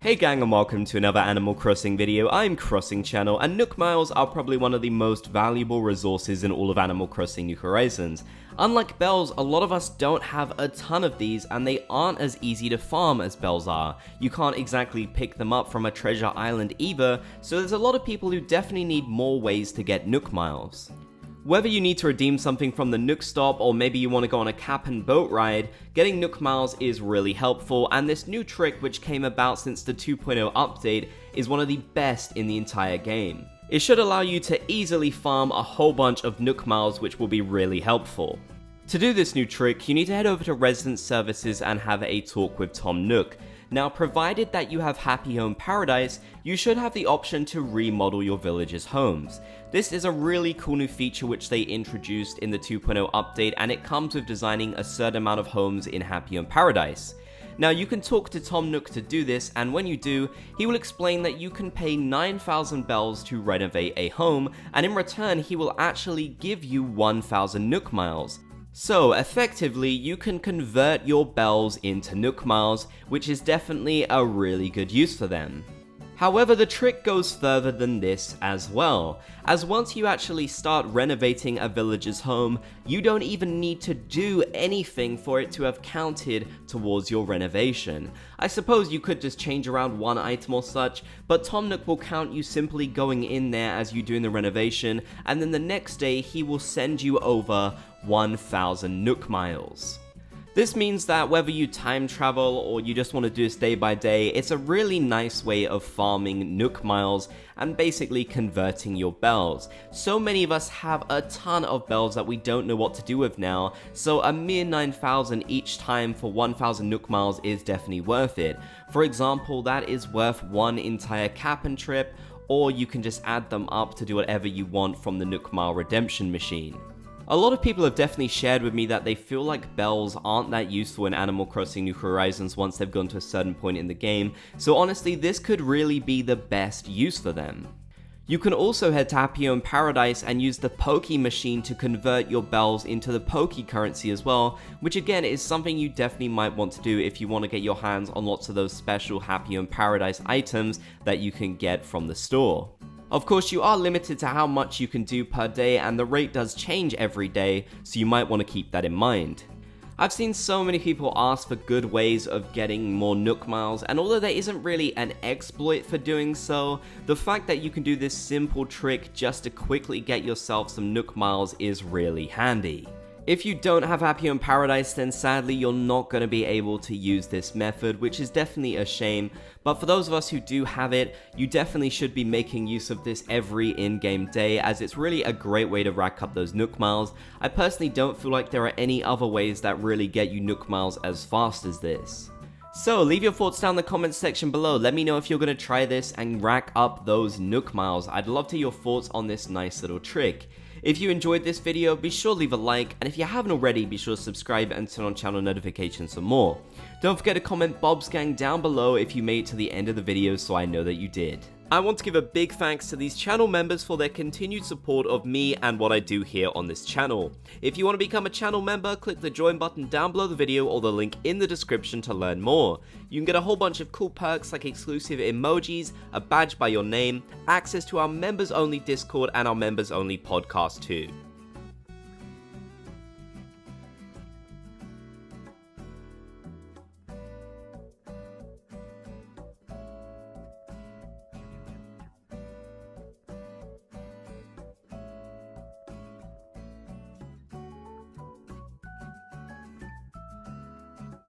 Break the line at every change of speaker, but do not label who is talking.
Hey gang, and welcome to another Animal Crossing video. I'm Crossing Channel, and Nook Miles are probably one of the most valuable resources in all of Animal Crossing New Horizons. Unlike bells, a lot of us don't have a ton of these, and they aren't as easy to farm as bells are. You can't exactly pick them up from a treasure island either, so there's a lot of people who definitely need more ways to get Nook Miles. Whether you need to redeem something from the Nook stop or maybe you want to go on a cap and boat ride, getting Nook Miles is really helpful, and this new trick which came about since the 2.0 update is one of the best in the entire game. It should allow you to easily farm a whole bunch of Nook Miles, which will be really helpful. To do this new trick, you need to head over to Resident Services and have a talk with Tom Nook. Now, provided that you have Happy Home Paradise, you should have the option to remodel your villagers' homes. This is a really cool new feature which they introduced in the 2.0 update, and it comes with designing a certain amount of homes in Happy Home Paradise. Now, you can talk to Tom Nook to do this, and when you do, he will explain that you can pay 9,000 bells to renovate a home, and in return he will actually give you 1,000 Nook Miles. So, effectively, you can convert your bells into Nook Miles, which is definitely a really good use for them. However, the trick goes further than this as well, as once you actually start renovating a villager's home, you don't even need to do anything for it to have counted towards your renovation. I suppose you could just change around one item or such, but Tom Nook will count you simply going in there as you doing the renovation, and then the next day he will send you over 1,000 Nook Miles. This means that whether you time travel or you just want to do this day by day, it's a really nice way of farming Nook Miles and basically converting your bells. So many of us have a ton of bells that we don't know what to do with now, so a mere 9,000 each time for 1,000 Nook Miles is definitely worth it. For example, that is worth one entire cap and trip, or you can just add them up to do whatever you want from the Nook Mile redemption machine. A lot of people have definitely shared with me that they feel like bells aren't that useful in Animal Crossing New Horizons once they've gone to a certain point in the game, so honestly this could really be the best use for them. You can also head to Happy Home Paradise and use the Poke machine to convert your bells into the Poke currency as well, which again is something you definitely might want to do if you want to get your hands on lots of those special Happy Home Paradise items that you can get from the store. Of course, you are limited to how much you can do per day, and the rate does change every day, so you might want to keep that in mind. I've seen so many people ask for good ways of getting more Nook Miles, and although there isn't really an exploit for doing so, the fact that you can do this simple trick just to quickly get yourself some Nook Miles is really handy. If you don't have Happy Home Paradise, then sadly you're not going to be able to use this method, which is definitely a shame, but for those of us who do have it, you definitely should be making use of this every in-game day, as it's really a great way to rack up those Nook Miles. I personally don't feel like there are any other ways that really get you Nook Miles as fast as this. So leave your thoughts down in the comments section below. Let me know if you're going to try this and rack up those Nook Miles. I'd love to hear your thoughts on this nice little trick. If you enjoyed this video, be sure to leave a like, and if you haven't already, be sure to subscribe and turn on channel notifications for more. Don't forget to comment Bob's Gang down below if you made it to the end of the video so I know that you did. I want to give a big thanks to these channel members for their continued support of me and what I do here on this channel. If you want to become a channel member, click the join button down below the video or the link in the description to learn more. You can get a whole bunch of cool perks like exclusive emojis, a badge by your name, access to our members only Discord and our members only podcast too.